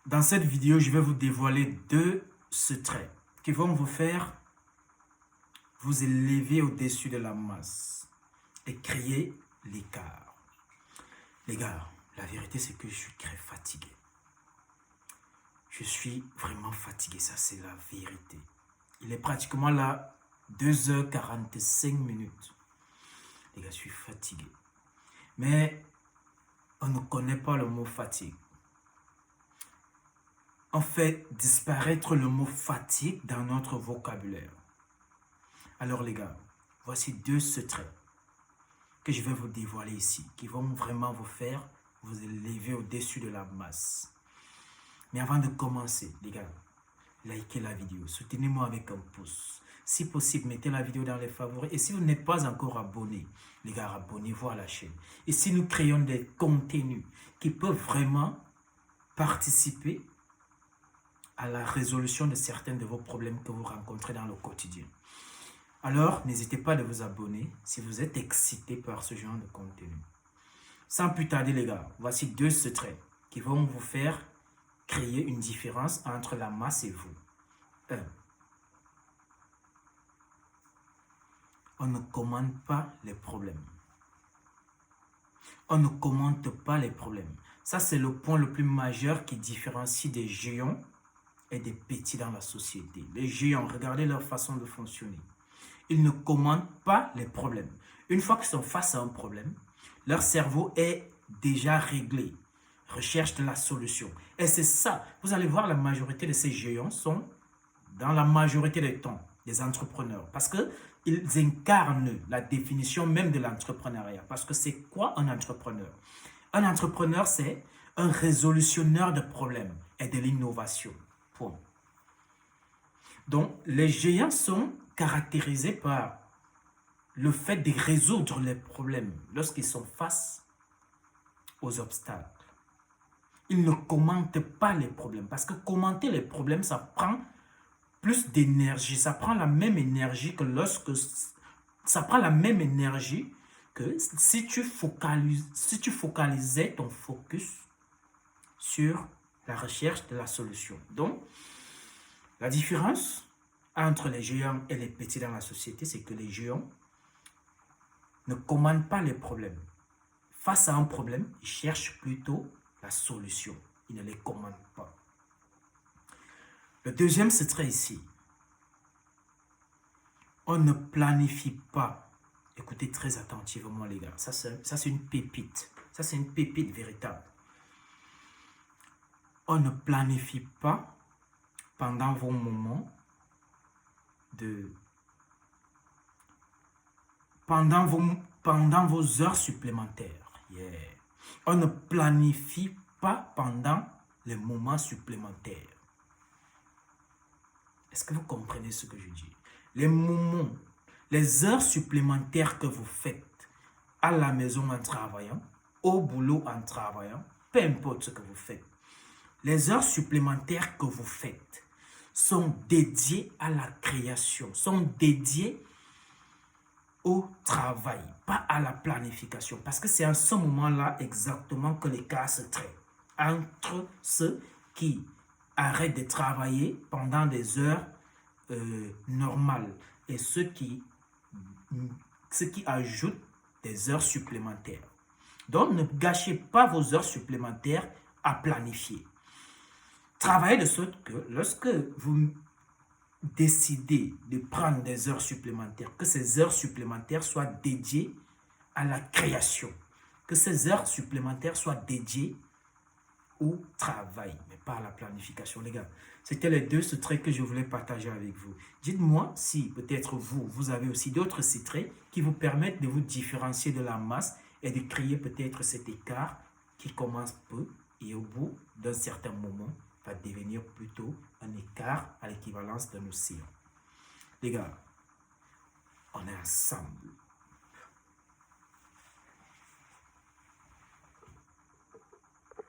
Dans cette vidéo, je vais vous dévoiler 2 secrets qui vont vous faire vous élever au-dessus de la masse et créer l'écart. Les gars, la vérité c'est que je suis très fatigué. Je suis vraiment fatigué, ça c'est la vérité. Il est pratiquement là 2h45. Les gars, je suis fatigué. Mais on ne connaît pas le mot fatigue. On fait disparaître le mot fatigue dans notre vocabulaire. Alors les gars, voici 2 secrets que je vais vous dévoiler ici, qui vont vraiment vous faire vous élever au-dessus de la masse. Mais avant de commencer, les gars, likez la vidéo, soutenez-moi avec un pouce. Si possible, mettez la vidéo dans les favoris. Et si vous n'êtes pas encore abonné, les gars, abonnez-vous à la chaîne. Et si nous créons des contenus qui peuvent vraiment participer à la résolution de certains de vos problèmes que vous rencontrez dans le quotidien. Alors, n'hésitez pas à vous abonner si vous êtes excité par ce genre de contenu. Sans plus tarder, les gars, voici 2 secrets qui vont vous faire créer une différence entre la masse et vous. 1. On ne commande pas les problèmes. On ne commente pas les problèmes. Ça, c'est le point le plus majeur qui différencie des géants et des petits dans la société. Les géants, regardez leur façon de fonctionner. Ils ne commentent pas les problèmes. Une fois qu'ils sont face à un problème, leur cerveau est déjà réglé, recherche de la solution. Et c'est ça, vous allez voir, la majorité de ces géants sont, dans la majorité des temps, des entrepreneurs. Parce qu'ils incarnent la définition même de l'entrepreneuriat. Parce que c'est quoi un entrepreneur? Un entrepreneur, c'est un résolutionneur de problèmes et de l'innovation. Point. Donc, les géants sont caractérisés par le fait de résoudre les problèmes lorsqu'ils sont face aux obstacles. Ils ne commentent pas les problèmes parce que commenter les problèmes, ça prend plus d'énergie. Ça prend la même énergie que si tu focalisais ton focus sur la recherche de la solution. Donc, la différence entre les géants et les petits dans la société, c'est que les géants ne commandent pas les problèmes. Face à un problème, ils cherchent plutôt la solution. Ils ne les commandent pas. Le deuxième secret ici, on ne planifie pas. Écoutez très attentivement les gars, ça c'est une pépite. Ça c'est une pépite véritable. On ne planifie pas pendant vos moments pendant vos heures supplémentaires. Yeah. On ne planifie pas pendant les moments supplémentaires. Est-ce que vous comprenez ce que je dis? Les moments, les heures supplémentaires que vous faites à la maison en travaillant, au boulot en travaillant, peu importe ce que vous faites, les heures supplémentaires que vous faites sont dédiées à la création, sont dédiées au travail, pas à la planification. Parce que c'est à ce moment-là exactement que l'écart se crée entre ceux qui arrêtent de travailler pendant des heures normales et ceux qui ajoutent des heures supplémentaires. Donc, ne gâchez pas vos heures supplémentaires à planifier. Travaillez de sorte que lorsque vous décidez de prendre des heures supplémentaires, que ces heures supplémentaires soient dédiées à la création, que ces heures supplémentaires soient dédiées au travail, mais pas à la planification. Les gars, c'était les 2 secrets que je voulais partager avec vous. Dites-moi si peut-être vous avez aussi d'autres secrets qui vous permettent de vous différencier de la masse et de créer peut-être cet écart qui commence peu et au bout d'un certain moment va devenir plutôt un écart à l'équivalence d'un océan. Les gars, on est ensemble.